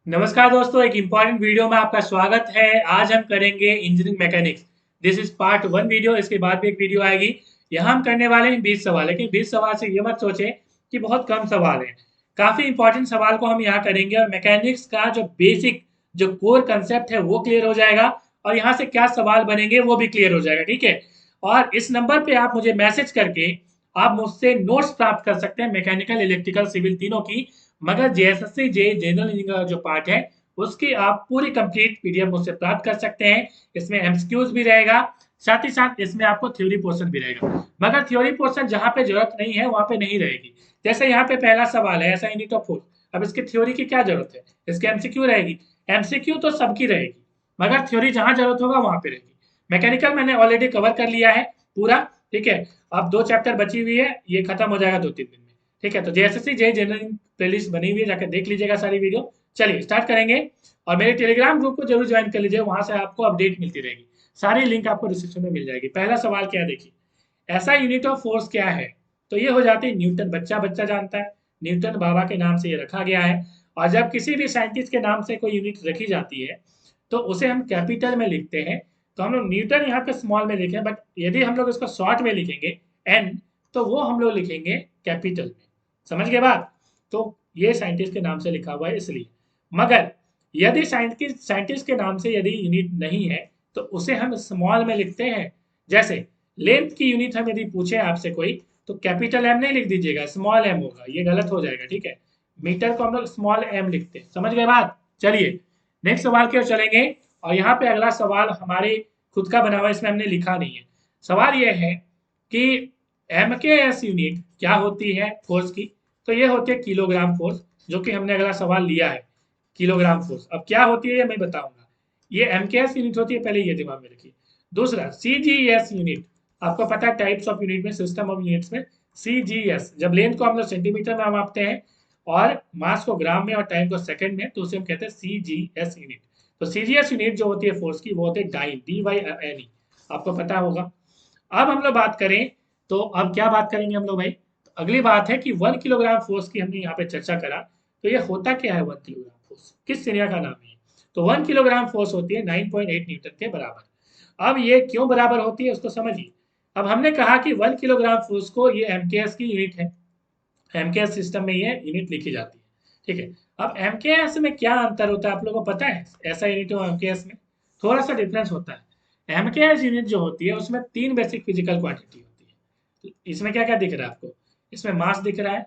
नमस्कार दोस्तों, एक इम्पॉर्टेंट वीडियो में आपका स्वागत है। आज हम करेंगे engineering mechanics. This is part 1 video. इसके बाद भी एक वीडियो आएगी। यहाँ हम करने वाले हैं 20 सवाल, लेकिन 20 सवाल से ये मत सोचें कि बहुत कम सवाल हैं। काफी इंपॉर्टेंट सवाल को हम यहाँ करेंगे और मैकेनिक्स का जो बेसिक जो कोर कंसेप्ट है वो क्लियर हो जाएगा और यहाँ से क्या सवाल बनेंगे वो भी क्लियर हो जाएगा। ठीक है। और इस नंबर पे आप मुझे मैसेज करके आप मुझसे नोट्स प्राप्त कर सकते हैं मैकेनिकल, इलेक्ट्रिकल, सिविल तीनों की। मगर जेएसएससी जे जनरल इंजीनियरिंग का जो पार्ट है उसकी आप पूरी कंप्लीट पीडीएफ मुझसे प्राप्त कर सकते हैं। इसमें एमसीक्यूज भी रहेगा, साथ ही साथ इसमें आपको थ्योरी पोर्शन भी रहेगा। मगर थ्योरी पोर्शन जहां पे जरूरत नहीं है वहां पे नहीं रहेगी। जैसे यहाँ पे पहला सवाल है, ऐसा यूनिट ऑफ फोर्स। अब इसकी थ्योरी की क्या जरूरत है, इसकी एमसीक्यू रहेगी। एमसीक्यू तो सबकी रहेगी, मगर थ्योरी जहां जरूरत होगा वहां पे रहेगी। मैकेनिकल मैंने ऑलरेडी कवर कर लिया है पूरा। ठीक है। अब 2 चैप्टर बची हुई है, ये खत्म हो जाएगा 2-3 दिन में। ठीक है। तो जेएसएससी जे जनरल प्लेलिस्ट बनी हुई है, जाकर देख लीजिएगा सारी वीडियो। चलिए स्टार्ट करेंगे। और मेरे टेलीग्राम ग्रुप को जरूर ज्वाइन कर लीजिए, वहां से आपको अपडेट मिलती रहेगी। सारी लिंक आपको डिस्क्रिप्शन में मिल जाएगी। पहला सवाल क्या है, देखिए। ऐसा यूनिट ऑफ फोर्स क्या है? तो ये हो जाती है न्यूटन। बच्चा बच्चा जानता है, न्यूटन बाबा के नाम से ये रखा गया है। और जब किसी भी साइंटिस्ट के नाम से कोई यूनिट रखी जाती है तो उसे हम कैपिटल में लिखते हैं। तो हम लोग न्यूटन यहाँ पे स्मॉल में लिखे, बट यदि हम लोग इसको शॉर्ट में लिखेंगे एन, तो वो हम लोग लिखेंगे कैपिटल में। समझ गए बात? तो ये साइंटिस्ट के नाम से लिखा हुआ है इसलिए। मगर यदि साइंटिस्ट के नाम से यदि यूनिट नहीं है तो उसे हम स्मॉल में लिखते हैं। जैसे लेंथ की यूनिट हम यदि पूछे आपसे कोई, तो कैपिटल एम नहीं लिख दीजिएगा, स्मॉल एम होगा, ये गलत हो जाएगा। ठीक है। मीटर को हम लोग स्मॉल एम लिखते हैं। समझ गए बात? चलिए नेक्स्ट सवाल की ओर चलेंगे। और यहाँ पे अगला सवाल हमारे खुद का बना हुआ है, इसमें हमने लिखा नहीं है। सवाल यह है कि एम के एस यूनिट क्या होती है फोर्स की? तो ये होती है किलोग्राम फोर्स, जो कि हमने अगला सवाल लिया है। किलोग्राम फोर्स अब क्या होती है ये मैं बताऊंगा। ये एमकेएस यूनिट होती है, पहले ये दिमाग में रखिए। दूसरा सीजीएस यूनिट, आपको पता है टाइप्स ऑफ यूनिट में, सिस्टम ऑफ यूनिट्स में सीजीएस, जब लेंथ को हम लोग सेंटीमीटर में मापते हैं और मास को ग्राम में और टाइम को सेकंड में, तो उसे हम कहते हैं सीजीएस यूनिट। तो सीजीएस यूनिट जो होती है फोर्स की वो होती है dyne, D Y N E, आपको पता होगा। अब हम लोग बात करें, तो अब क्या बात करेंगे हम लोग भाई? तो अगली बात है कि 1 किलोग्राम फोर्स की हमने यहाँ पे चर्चा करा। तो ये होता क्या है 1 किलोग्राम फोर्स, किस श्रेणी का नाम है? तो 1 किलोग्राम फोर्स होती है 9.8 न्यूटन के बराबर। अब ये क्यों बराबर होती है उसको समझिए। अब हमने कहा कि 1 किलोग्राम फोर्स को, ये एमकेएस की यूनिट है, एमकेएस सिस्टम में ये यूनिट लिखी जाती है। ठीक है। अब एमकेएस में क्या अंतर होता है आप लोगों को पता है? ऐसा यूनिट और एमकेएस में थोड़ा सा डिफरेंस होता है। एमकेएस यूनिट जो होती है उसमें 3 बेसिक फिजिकल क्वांटिटी होती है। तो इसमें क्या क्या दिख रहा है आपको? इसमें मास दिख रहा है।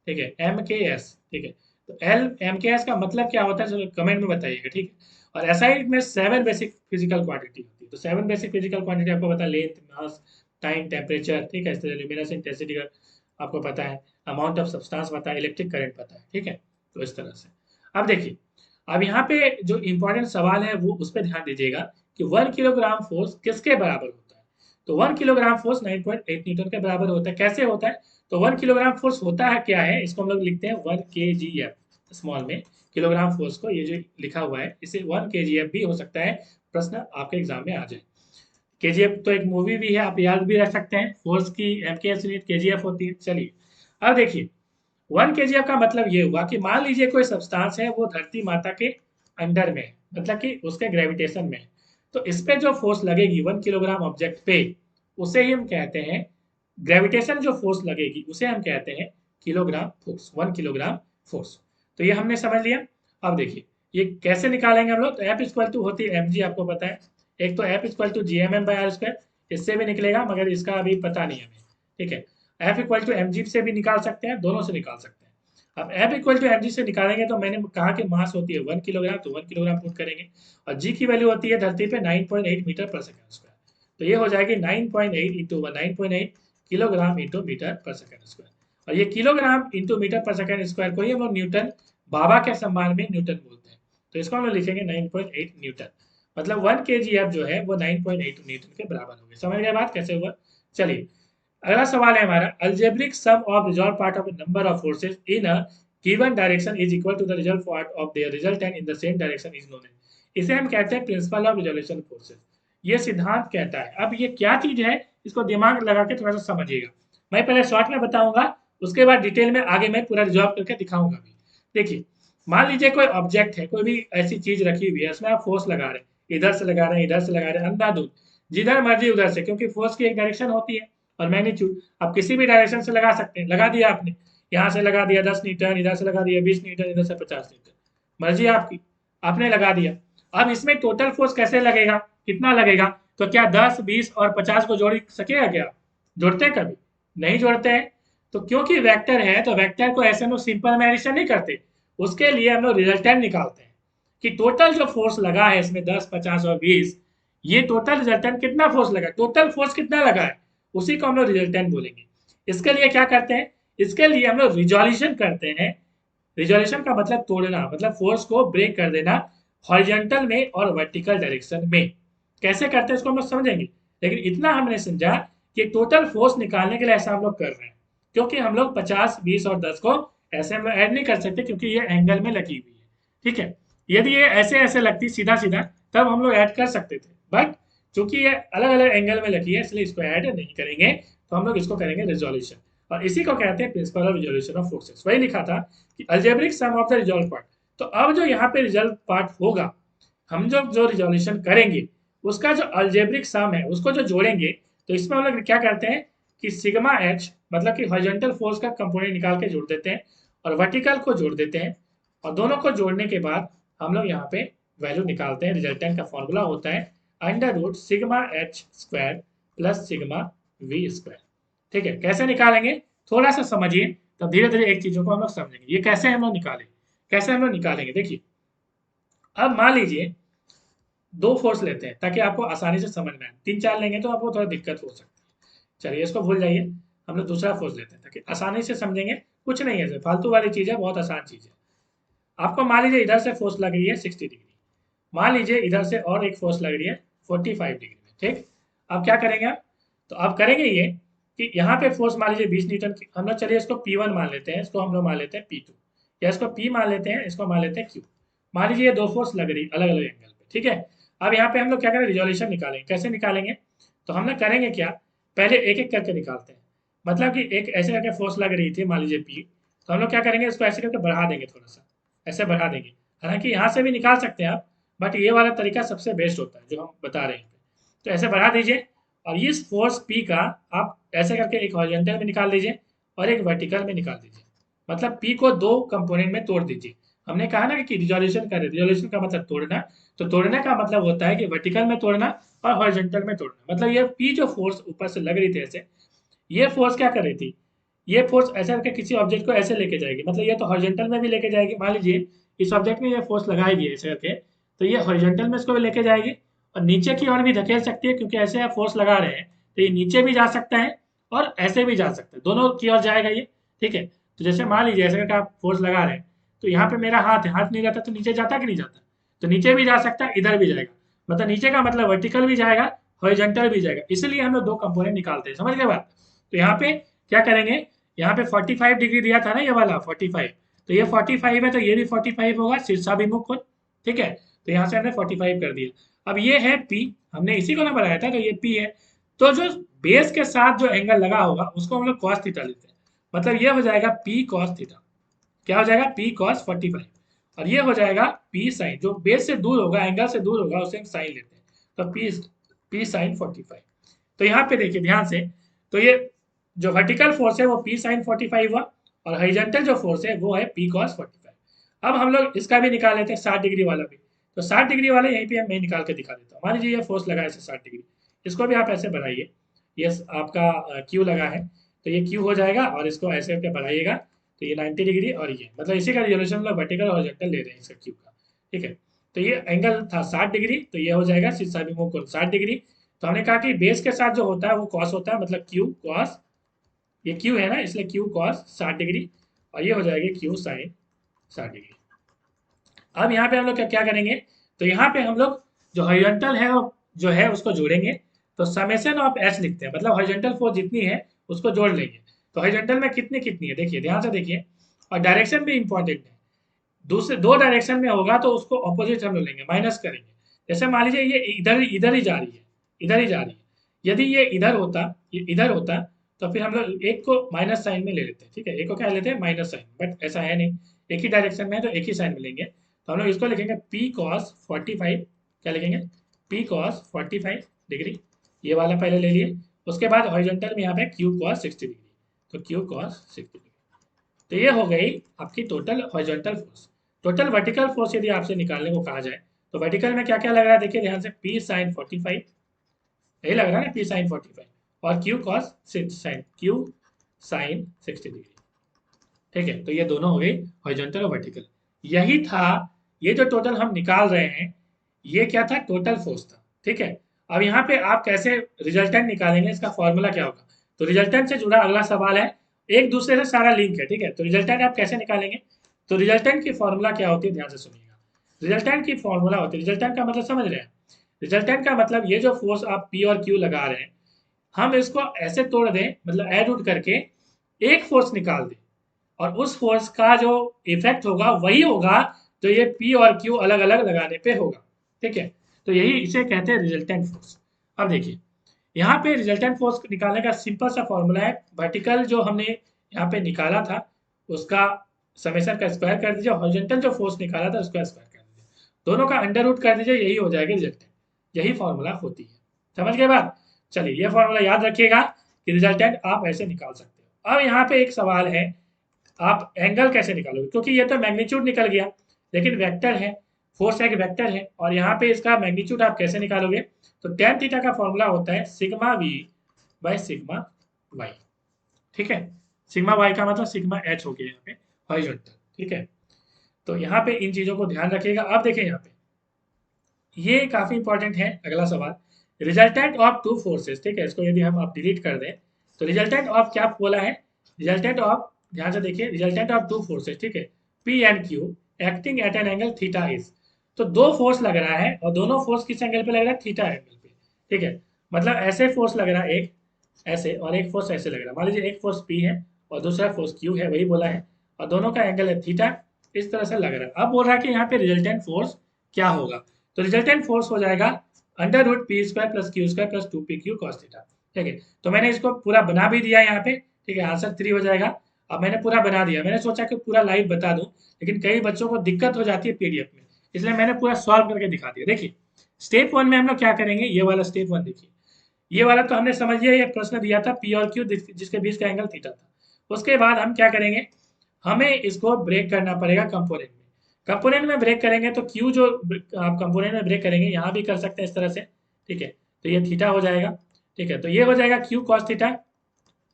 ठीक है, एमकेएस। ठीक है। तो एल एमकेएस का मतलब क्या होता है, चलो कमेंट में बताइएगा। ठीक है। और एसआई में 7 बेसिक फिजिकल क्वांटिटी होती है। तो 7 बेसिक फिजिकल क्वांटिटी आपको पता है, लेंथ, मास, टाइम, टेम्परेचर। ठीक है। इस तरह ल्यूमिनस इंटेंसिटी का आपको पता है, अमाउंट ऑफ सब्सटेंस पता है, इलेक्ट्रिक करंट पता है। ठीक है। तो इस तरह से अब देखिए, अब यहाँ पे जो इंपॉर्टेंट सवाल है वो उस पर ध्यान दीजिएगा कि 1 किलोग्राम फोर्स किसके बराबर होता है? तो 1 किलोग्राम फोर्स 9.8 न्यूटन के बराबर होता है। कैसे होता है? तो 1 किलोग्राम फोर्स होता है क्या है, इसको हम लोग लिखते हैं 1 kgf स्मॉल में। किलोग्राम फोर्स को ये जो लिखा हुआ है इसे 1 kgf भी हो सकता है, प्रश्न आपके एग्जाम में आ जाए। केजीएफ तो एक मूवी भी है, आप याद भी रख सकते हैं। फोर्स की एमकेएस यूनिट केजीएफ होती है। चलिए अब देखिए, 1 kgf का मतलब ये हुआ कि मान लीजिए कोई सब्सटेंस है वो धरती माता के अंडर में है, मतलब कि उसके ग्रेविटेशन में है। तो इस पे जो फोर्स लगेगी 1 किलोग्राम ऑब्जेक्ट पे, उसे ही हम कहते हैं, ग्रेविटेशन जो फोर्स लगेगी उसे हम कहते हैं किलोग्राम फोर्स, 1 किलोग्राम फोर्स। तो ये हमने समझ लिया। अब देखिए ये कैसे निकालेंगे हम लोग। तो एफ इक्वल टू होती है एम जी, आपको पता है। एक तो F equal to G M M by R square, इससे भी निकलेगा मगर इसका अभी पता नहीं हमें। ठीक है। F equal to M G से भी निकाल सकते हैं, दोनों से निकाल सकते हैं। अब F equal to M G से निकालेंगे तो मैंने कहा कि मास होती है 1 किलोग्राम, तो 1 किलोग्राम पुट करेंगे। और जी की वैल्यू होती है धरती पे 9.8 मीटर पर सेकंड स्क्वायर। तो ये हो जाएगी 9.8 इंटू 9.8 किलोग्राम इंटू मीटर पर सेकंड स्क्वायर। और ये किलोग्राम इंटू मीटर पर सेकंड स्क्वायर को ही हम लोग न्यूटन, बाबा के सम्मान में न्यूटन बोलते हैं। तो इसको हम लोग लिखेंगे 9.8 न्यूटन। मतलब 1 kgf जो है वो 9.8 न्यूटन के बराबर हो गया। समझ गए बात कैसे हुआ? चलिए अगला सवाल है हमारा, algebraic sum of resolve part of number of forces in a given direction is equal to the result part of their resultant in the same direction is known as. इसे हम कहते हैं प्रिंसिपल ऑफ रिजोल्यूशन फोर्सेस। ये सिद्धांत कहता है। अब ये क्या चीज है, इसको दिमाग लगा के थोड़ा सा समझिएगा। मैं पहले शॉर्ट में बताऊंगा, उसके बाद डिटेल में आगे मैं पूरा रिजॉल्व करके दिखाऊंगा भी। देखिए मान लीजिए कोई ऑब्जेक्ट है, कोई भी ऐसी चीज रखी हुई है, उसमें आप फोर्स लगा रहे हैं, इधर से लगा रहे हैं, इधर से लगा रहे हैं, अंधाधुंध जिधर मर्जी उधर से, क्योंकि फोर्स की एक डायरेक्शन होती है और मैग्नीट्यूड आप किसी भी डायरेक्शन से लगा सकते हैं। लगा दिया आपने, यहाँ से लगा दिया 10 न्यूटन, इधर से लगा दिया 20 न्यूटन, इधर से 50 न्यूटन, मर्जी आपकी, आपने लगा दिया। अब इसमें टोटल फोर्स कैसे लगेगा, कितना लगेगा, तो क्या 10, 20 और 50 को जोड़ सकेगा क्या? जोड़ते हैं कभी? नहीं जोड़ते हैं। तो क्योंकि वेक्टर है तो वेक्टर को ऐसे हम सिंपल में एडिशन नहीं करते, उसके लिए हम लोग रिजल्टेंट निकालते हैं कि टोटल जो फोर्स लगा है इसमें 10, 50 और 20, ये टोटल रिजल्टेंट कितना फोर्स लगा, टोटल फोर्स कितना लगा है, उसी को हम लोग रिजल्टेंट बोलेंगे। इसके लिए क्या करते हैं, इसके लिए हम लोग रिजोल्यूशन करते हैं। रिजोल्यूशन का मतलब तोड़ना, मतलब फोर्स को ब्रेक कर देना हॉरिजॉन्टल में और वर्टिकल डायरेक्शन में। कैसे करते हैं इसको हम लोग समझेंगे, लेकिन इतना हमने समझा कि टोटल फोर्स निकालने के लिए ऐसा हम लोग कर रहे हैं, क्योंकि हम लोग 50, 20 और 10 को ऐसे हम लोग ऐड नहीं कर सकते, क्योंकि ये एंगल में लगी हुई है। ठीक है, यदि ये ऐसे ऐसे लगती सीधा सीधा तब हम लोग ऐड कर सकते थे, बट चूंकि ये अलग अलग एंगल में लगी है इसलिए इसको ऐड नहीं करेंगे, तो हम लोग इसको करेंगे रिजोल्यूशन। और इसी को कहते हैं principle of resolution of forces. वही लिखा था कि algebraic sum of the resolve part. तो अब जो यहाँ पे रिजल्व पार्ट होगा, हम जो जो रिजोल्यूशन करेंगे उसका जो अलजेब्रिक सम है उसको जो जोड़ेंगे, तो इसमें हम लोग क्या करते हैं कि सिग्मा एच, मतलब कि हॉरिजॉन्टल फोर्स का कंपोनेंट निकाल के जोड़ देते हैं और वर्टिकल को जोड़ देते हैं, और दोनों को जोड़ने के बाद हम लोग यहाँ पे वैल्यू निकालते हैं। रिजल्टेंट का फॉर्मूला होता है under root sigma H square plus sigma V square. ठीक है, कैसे निकालेंगे थोड़ा सा समझिए, तब धीरे धीरे एक चीजों को हम लोग समझेंगे। ये कैसे हम लोग निकालें, कैसे हम लोग निकालेंगे, देखिए। अब मान लीजिए दो फोर्स लेते हैं ताकि आपको आसानी से समझ में आए, 3, 4 लेंगे तो आपको थोड़ा दिक्कत हो सकती है। चलिए इसको भूल जाइए, हम लोग दूसरा फोर्स लेते हैं ताकि आसानी से समझेंगे। कुछ नहीं है, फालतू वाली चीज है, बहुत आसान चीज है। आपको मान लीजिए इधर से फोर्स लग रही है 60 डिग्री, मान लीजिए इधर से और एक फोर्स लग रही है 45 डिग्री में। ठीक, अब क्या करेंगे आप, तो आप करेंगे ये कि यहाँ पे फोर्स मान लीजिए 20 न्यूटन की, हम लोग चलिए इसको P1 मान लेते हैं, इसको हम लोग मान लेते हैं P2, या इसको P मान लेते हैं, इसको मान लेते हैं Q। मान लीजिए ये दो फोर्स लग रही अलग अलग एंगल पे। ठीक है, अब यहाँ पे हम लोग क्या करें, रिजोल्यूशन निकालेंगे। कैसे निकालेंगे, तो हम लोग करेंगे क्या, पहले एक एक करके निकालते हैं। मतलब कि एक ऐसे करके फोर्स लग रही थी मान लीजिए P, तो हम लोग क्या करेंगे, इसको ऐसे करके बढ़ा देंगे, थोड़ा सा ऐसे बढ़ा देंगे। हालांकि यहाँ से भी निकाल सकते हैं आप, बट ये वाला तरीका सबसे बेस्ट होता है जो हम बता रहे हैं। तो ऐसे बढ़ा दीजिए, और इस फोर्स P का आप ऐसे करके एक हॉरिजॉन्टल में निकाल दीजिए और एक वर्टिकल में निकाल दीजिए। मतलब P को दो कंपोनेंट में तोड़ दीजिए। हमने कहा ना कि रिजोल्यूशन करें, रिजोल्यूशन का मतलब तोड़ना, तो तोड़ने का मतलब होता है कि वर्टिकल में तोड़ना और हॉरिजॉन्टल में तोड़ना। मतलब ये P जो फोर्स ऊपर से लग रही थी ऐसे, ये फोर्स क्या कर रही थी, ये फोर्स ऐसे करके किसी ऑब्जेक्ट को ऐसे लेके जाएगी, मतलब ये तो हॉरिजॉन्टल में भी लेके जाएगी। मान लीजिए इस ऑब्जेक्ट में ये फोर्स लगाएगी ऐसे करके, तो ये हॉरिजॉन्टल में इसको भी लेके जाएगी और नीचे की ओर भी धकेल सकती है, क्योंकि ऐसे आप फोर्स लगा रहे हैं तो ये नीचे भी जा सकता है और ऐसे भी जा सकता है, दोनों की ओर जाएगा ये। ठीक है, तो जैसे मान लीजिए ऐसे करके आप फोर्स लगा रहे हैं, तो यहाँ पे मेरा हाथ है, हाथ नहीं जाता तो नीचे जाता कि नहीं जाता, तो नीचे भी जा सकता है, इधर भी जाएगा। मतलब नीचे का मतलब वर्टिकल भी जाएगा, हॉरिजॉन्टल भी जाएगा, इसलिए हम लोग दो कंपोनेंट निकालते हैं। समझ गए बात? तो यहाँ पे क्या करेंगे, यहाँ पे 45 डिग्री दिया था ना ये वाला 45, तो ये 45 है तो ये भी 45 होगा शीर्षाभिमुख कोण। ठीक है, तो यहाँ से हमने 45 कर दिया। अब ये है P, हमने इसी को ना बनाया था, तो ये P है। तो जो बेस के साथ जो एंगल लगा होगा उसको हम लोग कॉस थीटा लेते हैं। मतलब ये हो जाएगा P कॉस थीटा। क्या हो जाएगा, P कॉस 45, और ये हो जाएगा P साइन, जो बेस से दूर होगा, एंगल से दूर होगा, उसे हम साइन लेते हैं, तो P साइन 45। तो यहाँ पे देखिए ध्यान से, तो ये जो वर्टिकल फोर्स है वो P साइन 45 हुआ, और हॉरिजॉन्टल जो फोर्स है वो है P कॉस 45। अब हम लोग इसका भी निकाल लेते हैं 60 डिग्री वाला भी। तो 60 डिग्री वाला यहीं पे मैं निकाल के दिखा देता हूँ। मान लीजिए ये फोर्स लगा है 60 डिग्री, इसको भी आप ऐसे बढ़ाइए, ये आपका Q लगा है, तो ये Q हो जाएगा, और इसको ऐसे करके बढ़ाइएगा, तो ये 90 डिग्री, और ये मतलब इसी का रिजोल्यूशन हम लोग वर्टिकल और हॉरिजॉन्टल ले रहे हैं इसका Q का। ठीक है, तो ये एंगल था 60 डिग्री, तो ये हो जाएगा शीर्षाभिमुख कोण 60 डिग्री। तो हमने कहा कि बेस के साथ जो होता है वो कॉस होता है, मतलब Q कॉस, ये Q है ना इसलिए Q कॉस 60 डिग्री, और ये हो जाएगी Q साइन 60 डिग्री। अब यहाँ पे हम लोग क्या क्या करेंगे, तो यहाँ पे हम लोग जो हॉरिजॉन्टल है जो है उसको जोड़ेंगे, तो समेशन ऑफ एच लिखते हैं, मतलब हॉरिजॉन्टल फोर्स जितनी है उसको जोड़ लेंगे। तो हॉरिजॉन्टल में कितनी कितनी है देखिए, ध्यान से देखिए, और डायरेक्शन भी इंपॉर्टेंट है। दूसरे दो डायरेक्शन में होगा तो उसको ऑपोजिट हम लोग लेंगे, माइनस करेंगे। जैसे मान लीजिए ये इधर इधर ही जा रही है, इधर ही जा रही है, यदि ये इधर होता, ये इधर होता, तो फिर हम लोग एक को माइनस साइन में ले लेते हैं। ठीक है, एक को क्या लेते हैं, माइनस साइन, बट ऐसा है नहीं, एक ही डायरेक्शन में है तो एक ही साइन मिलेंगे, तो हम लोग इसको लिखेंगे P cos 45, क्या लिखेंगे P cos 45 डिग्री, ये वाला पहले ले लिए। उसके बाद हॉरिजॉन्टल में यहाँ पे Q cos 60 डिग्री, तो Q cos 60 डिग्री। तो ये हो गई आपकी total horizontal force. Total vertical force यदि आपसे निकालने को कहा जाए तो वर्टिकल में क्या क्या लग रहा है देखिए ध्यान से, P sin 45, यही लग रहा है ना P sin 45, और Q cos Q sin 60 degree. ठीक है, तो ये दोनों हो गई हॉरिजॉन्टल और वर्टिकल। यही था, ये जो टोटल हम निकाल रहे हैं ये क्या था, टोटल फोर्स था। ठीक है, अब यहाँ पे आप कैसे रिजल्टेंट निकालेंगे, इसका फॉर्मूला क्या होगा, तो रिजल्टेंट से जुड़ा अगला सवाल है, एक दूसरे से सारा लिंक है। ठीक है, तो रिजल्टेंट आप कैसे निकालेंगे, तो रिजल्टेंट की फॉर्मूला क्या होती है, ध्यान से सुनिएगा। रिजल्टेंट की फॉर्मूला होती है, रिजल्टेंट का मतलब समझ रहे हैं, रिजल्टेंट का मतलब ये जो फोर्स आप पी और क्यू लगा रहे हैं, हम इसको ऐसे तोड़ दें, मतलब ऐड उड करके एक फोर्स निकाल दें, और उस फोर्स का जो इफेक्ट होगा वही होगा जो ये पी और क्यू अलग अलग लगाने पे होगा। ठीक है, तो यही इसे कहते हैं रिजल्टेंट फोर्स। अब देखिए यहाँ पे रिजल्टेंट फोर्स निकालने का सिंपल सा फॉर्मूला है, वर्टिकल जो हमने यहाँ पे निकाला था उसका समेशन का स्क्वायर कर दीजिए, हॉरिजॉन्टल जो फोर्स निकाला था उसका स्क्वायर कर दीजिए, दोनों का अंडर रूट कर दीजिए, यही हो जाएगा रिजल्टेंट। यही फॉर्मूला होती है, समझ गए बात। चलिए ये फॉर्मूला याद रखिएगा कि रिजल्टेंट आप ऐसे निकाल सकते हो। अब यहाँ पे एक सवाल है, आप एंगल कैसे निकालोगे, क्योंकि ये तो मैग्नीट्यूड निकल गया, लेकिन वेक्टर है, फोर्स एक वेक्टर है, और यहाँ पे इसका मैग्नीट्यूड आप कैसे निकालोगे, तो टेन थीटा का फॉर्मूला होता है sigma V by sigma Y. ठीक है, सिग्मा वाई का मतलब सिग्मा एच हो गया यहाँ पे हॉरिजॉन्टल। ठीक है, तो यहाँ पे इन चीजों को ध्यान रखिएगा। अब देखिए यहाँ पे ये काफी इंपॉर्टेंट है अगला सवाल, रिजल्टेंट ऑफ टू फोर्सेस। ठीक है, इसको यदि हम आप डिलीट कर दें तो रिजल्टेंट ऑफ क्या बोला है, रिजल्टेंट ऑफ, ध्यान से देखिए, रिजल्टेंट ऑफ टू फोर्सेस। ठीक है, P and Q acting at an angle theta is, तो दो फोर्स लग रहा है और दोनों फोर्स किस एंगल पे लग रहा है, थीटा एंगल पे। ठीक है, मतलब ऐसे फोर्स लग रहा है एक ऐसे, और एक फोर्स ऐसे लग रहा है, मान लीजिए एक फोर्स पी है और दूसरा फोर्स क्यू है, वही बोला है, और दोनों का एंगल है थीटा, इस तरह से लग रहा है। अब बोल रहा है कि यहाँ पे रिजल्टेंट फोर्स क्या होगा, तो रिजल्टेंट फोर्स हो जाएगा under root P square plus Q square plus 2pq cos theta. ठीक है, तो मैंने इसको पूरा बना भी दिया यहाँ पे। ठीक है, आंसर 3 हो जाएगा। अब मैंने पूरा बना दिया, मैंने सोचा कि पूरा लाइव बता दूं, लेकिन कई बच्चों को दिक्कत हो जाती है पीडीएफ में, इसलिए मैंने पूरा सॉल्व करके दिखा दिया। देखिए स्टेप 1 में हम लोग क्या करेंगे, ये वाला स्टेप 1 देखिए, ये वाला तो हमने समझ लिया, ये प्रश्न दिया था पी और क्यू जिसके बीच का एंगल थीटा था। उसके बाद हम क्या करेंगे, हमें इसको ब्रेक करना पड़ेगा कंपोनेंट में। कंपोनेंट में ब्रेक करेंगे तो क्यू जो आप कंपोनेंट में ब्रेक करेंगे, यहाँ भी कर सकते हैं इस तरह से। ठीक है, तो ये थीटा हो जाएगा। ठीक है, तो ये हो जाएगा क्यू कॉस थीटा,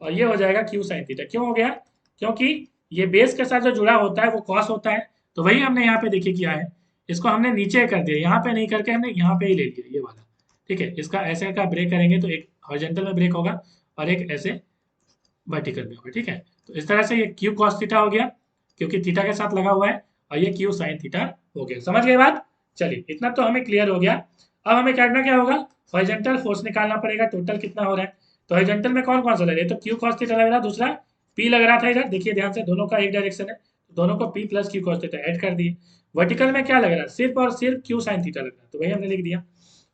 और ये हो जाएगा क्यू साइन थीटा। क्यों हो गया, क्योंकि ये बेस के साथ जो जुड़ा होता है वो कॉस होता है, तो वही हमने यहाँ पे देखिए किया है, इसको हमने नीचे कर दिया, यहाँ पे नहीं करके हमने यहाँ पे ही ले लिया ये वाला। ठीक है, इसका ऐसे का ब्रेक करेंगे तो एक हॉरिजॉन्टल में ब्रेक होगा और एक ऐसे वर्टिकल में होगा। ठीक है, तो इस तरह से ये क्यू कॉस थीटा हो गया क्योंकि थीटा के साथ लगा हुआ है, और ये क्यू साइन थीटा हो गया। समझ गए बात, चलिए इतना तो हमें क्लियर हो गया। अब हमें करना क्या होगा, हॉरिजॉन्टल फोर्स निकालना पड़ेगा, टोटल कितना हो रहा है। तो हॉरिजॉन्टल में कौन कौन सा लग रहा है, तो क्यू कॉस थीटा लग रहा है, दूसरा पी लग रहा था इधर, देखिए ध्यान से दोनों का एक डायरेक्शन है, तो दोनों को P plus Q cos theta add कर दिए। वर्टिकल में क्या लग रहा है, सिर्फ और सिर्फ क्यू साइन थीटा लग रहा है, तो वही हमने लिख दिया।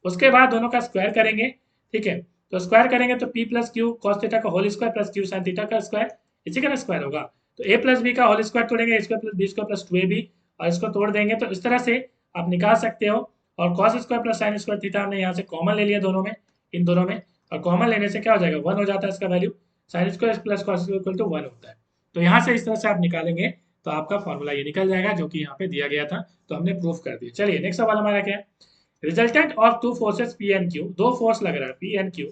उसके बाद दोनों का स्क्वायर करेंगे। ठीक है, तो स्क्वायर करेंगे तो P plus Q cos theta का whole square plus Q sine theta का स्क्वायर, इसी का स्क्वायर होगा। तो ए प्लस बी का होल स्क्वायर तोड़ेंगे, square plus B square plus 2ab, और इसको तोड़ देंगे, तो इस तरह से आप निकाल सकते हो। और cos square plus sine square theta हमने यहाँ से कॉमन ले लिया दोनों में, इन दोनों में, और कॉमन लेने से क्या हो जाएगा, 1 हो जाता है इसका value, sine square plus cos square equal to 1 होता है। तो यहाँ से इस तरह से आप निकालेंगे तो आपका फॉर्मूला ये निकल जाएगा जो कि यहाँ पे दिया गया था, तो हमने प्रूफ कर दिया। चलिए नेक्स्ट सवाल हमारा क्या है, resultant of two forces P and Q, दो फोर्स लग रहा है पी एंड क्यू।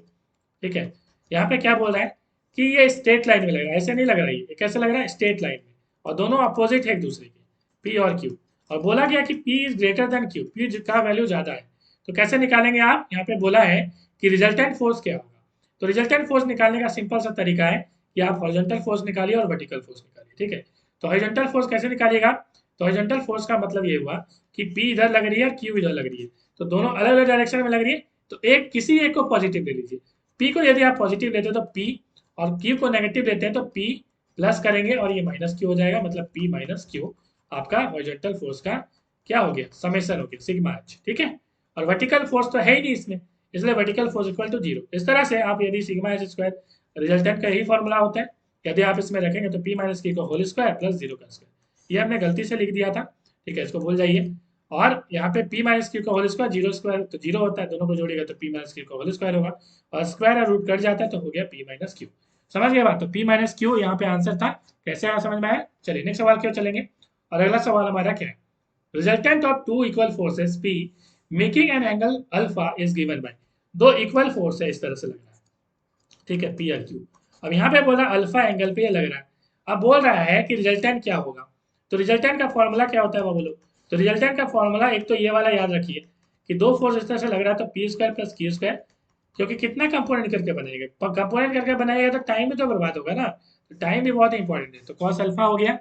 ठीक है, यहाँ पे क्या बोल रहा है कि ये स्ट्रेट लाइन में लग रहा है, ऐसे नहीं लग रहा है, ये कैसे लग रहा है, स्ट्रेट लाइन में, और दोनों अपोजिट है एक दूसरे के, पी और क्यू, और बोला गया कि P is greater than Q, P का वैल्यू ज्यादा है। तो कैसे निकालेंगे आप, यहाँ पे बोला है कि रिजल्टेंट फोर्स क्या होगा। तो रिजल्टेंट फोर्स निकालने का सिंपल सा तरीका है कि आप हॉरिजॉन्टल फोर्स निकालिए और वर्टिकल फोर्स निकालिए। ठीक है, तो हॉरिजॉन्टल फोर्स कैसे निकालिएगा, तो हॉरिजॉन्टल फोर्स का मतलब ये हुआ कि पी इधर लग रही है और क्यू इधर लग रही है, तो दोनों अलग अलग डायरेक्शन में लग रही है, तो एक किसी एक को पॉजिटिव ले लीजिए। पी को यदि आप पॉजिटिव लेते हो तो पी, और क्यू को नेगेटिव लेते हैं तो पी प्लस करेंगे और ये माइनस क्यू हो जाएगा, मतलब पी माइनस क्यू आपका हॉरिजॉन्टल फोर्स का क्या हो गया, समेशन हो गया, सिग्मा एच। ठीक है, और वर्टिकल फोर्स तो है ही नहीं इसमें, इसलिए वर्टिकल फोर्स इक्वल टू 0। इस तरह से आप यदि सिग्मा एच स्क्वायर रिजल्टेंट का यही फॉर्मूला होता है, यदि आप इसमें रखेंगे तो पी माइनस क्यू का होल स्क्वायर प्लस 0 का स्क्वायर, ये हमने गलती से लिख दिया था, ठीक है, इसको भूल जाइए। और यहाँ पे p माइनस क्यू का होल स्क्वायर, जीरो स्क्वायर तो जीरो होता है, दोनों को जोड़ेगा तो p माइनस क्यू का होल स्क्वायर होगा, और स्क्वायर और रूट कट जाता है तो हो गया p माइनस क्यू। समझ गए बात? तो p माइनस क्यू यहाँ पे आंसर था। कैसे आया समझ में आया? चलिए नेक्स्ट सवाल क्यों चलेंगे। और अगला सवाल हमारा क्या है, resultant of two equal forces p making an angle alpha is given by. दो इक्वल फोर्स है, इस तरह से लग रहा है, ठीक है, पी और क्यू। अब यहाँ पे बोला अल्फा एंगल पे लग रहा है। अब बोल रहा है कि रिजल्टेंट क्या होगा। तो रिजल्टेंट का फॉर्मूला क्या होता है वो बोलो। तो रिजल्टेंट का फॉर्मूला एक तो ये वाला याद रखिए कि दो फोर्स इस तरह से लग रहा है तो P square plus Q square, क्योंकि कितना कंपोनेंट करके बनाएगा, कंपोनेंट करके बनाएगा तो टाइम भी तो बर्बाद होगा ना, तो टाइम भी बहुत इंपॉर्टेंट है। तो कॉस अल्फा हो गया,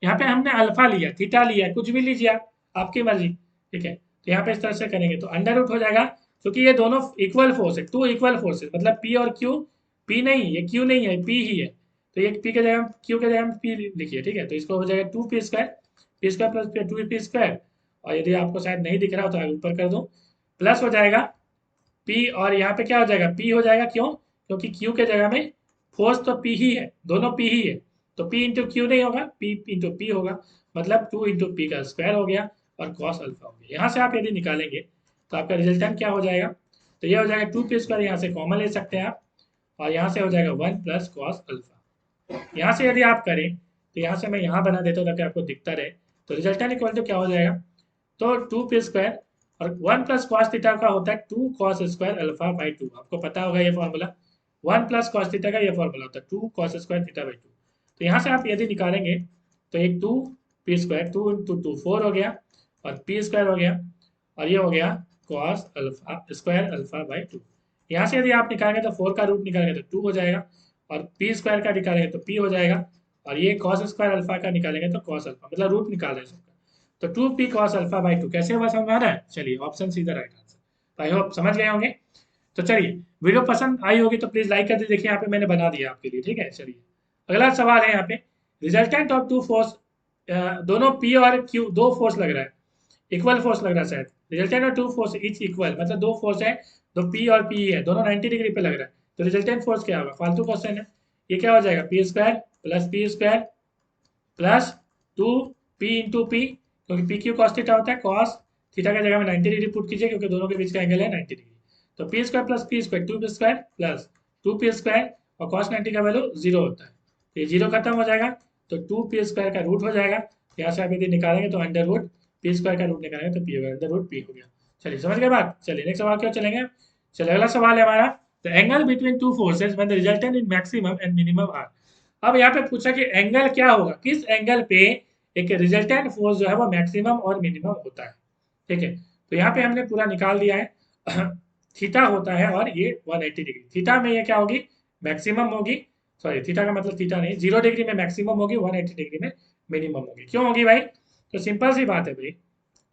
यहाँ पे हमने अल्फा लिया, थीटा लिया, कुछ भी लीजिए आप, आपकी मर्जी, ठीक है। तो यहाँ पे इस तरह से करेंगे तो अंडर रूट हो जाएगा, क्योंकि ये दोनों इक्वल फोर्स है, टू इक्वल फोर्सेस, मतलब पी और क्यू, पी नहीं, ये क्यू नहीं है, पी ही है। तो ये पी के जगह क्यू के जगह पी लिखिए, ठीक है। तो इसको हो जाएगा two P square plus two P square, और यदि आपको शायद नहीं दिख रहा हो तो आगे ऊपर कर दो, प्लस हो जाएगा पी, और यहाँ पे क्या हो जाएगा, पी हो जाएगा, क्यों? क्योंकि क्यू के जगह में फोर्स तो पी ही है, दोनों पी ही है, तो पी इंटू क्यू नहीं होगा, पी इंटू पी होगा, मतलब टू इंटू पी का स्क्वायर हो गया, और कॉस अल्फा हो गया। यहाँ से आप यदि निकालेंगे तो आपका रिजल्टेंट क्या हो जाएगा, तो ये हो जाएगा टू पी स्क्वायर, यहाँ से कॉमन ले सकते हैं आप, और यहाँ से हो जाएगा वन प्लस कॉस अल्फा। यहाँ से यदि आप करें तो यहाँ से मैं यहाँ बना देता हूँ ताकि आपको दिखता रहे। तो रिजल्टेंट इक्वल टू क्या हो जाएगा, तो टू पी स्क्वायर और वन प्लस कॉस थीटा का होता है two cos square alpha by two, आपको पता होगा ये formula. One plus cos theta का ये फॉर्मूला होता है two cos square theta by two. तो यहाँ से आप यदि निकालेंगे तो एक two P square, two into two four हो गया, और पी स्क्वायर हो गया, और ये हो गया cos alpha square alpha by to. यहाँ से यदि आप निकालेंगे तो फोर का रूट निकालेंगे तो टू हो जाएगा, और पी स्क्वायर का निकालेंगे तो पी हो जाएगा, और ये कॉस स्क्वायर अल्फा का निकालेंगे तो कॉस अल्फा, मतलब रूट निकाल रहे हैं। तो two P cos alpha by two कैसे हुआ समझ में आ रहा है? चलिए ऑप्शन सीधा राइट आंसर। तो आई होप समझ गए होंगे। तो चलिए, वीडियो पसंद आई होगी तो प्लीज लाइक कर दीजिए, देखिए यहाँ पे मैंने बना दिया आपके लिए, ठीक है। चलिए अगला सवाल है यहाँ पे, रिजल्टेंट ऑफ टू फोर्स, दोनों पी और क्यू दो फोर्स लग रहा है, इक्वल फोर्स लग रहा है शायद। Resultant of two force each equal, मतलब दो फोर्स है, दो पी और पी है, दोनों 90 डिग्री पे लग रहा है, तो रिजल्टेंट फोर्स क्या होगा, फालतू क्वेश्चन है। ये क्या हो जाएगा, P square plus two P into P, क्योंकि पी क्यू कॉस थीटा होता है, कॉस थीटा की जगह में 90 डिग्री पुट कीजिए क्योंकि दोनों के बीच का एंगल है 90 डिग्री। तो P square plus P square, two P square plus two P square, और कॉस 90 का वैल्यू जीरो होता है, तो ये जीरो खत्म हो जाएगा, तो टू पी स्क्वायर का रूट हो जाएगा। यहाँ से आप यदि निकालेंगे तो अंडर रूट पी स्क्वायर का रूट निकालेंगे तो पी होगा, अंडर रूट पी हो गया। चलिए समझ गए बात। चलिए नेक्स्ट सवाल क्यों चलेंगे। चलिए अगला सवाल है हमारा, the angle between two forces when the resultant in maximum and minimum are. अब यहाँ पे पूछा कि एंगल क्या होगा, किस एंगल पे एक रिजल्टेंट फोर्स जो है वो मैक्सिमम और मिनिमम होता है, ठीक है। तो यहाँ पे हमने पूरा निकाल दिया है थीटा होता है, और ये 180 डिग्री, थीटा में ये क्या होगी, मैक्सिमम होगी, सॉरी थीटा का मतलब थीटा नहीं, 0 डिग्री में मैक्सिमम होगी, 180 डिग्री में मिनिमम होगी। क्यों होगी भाई, तो सिंपल सी बात है भाई,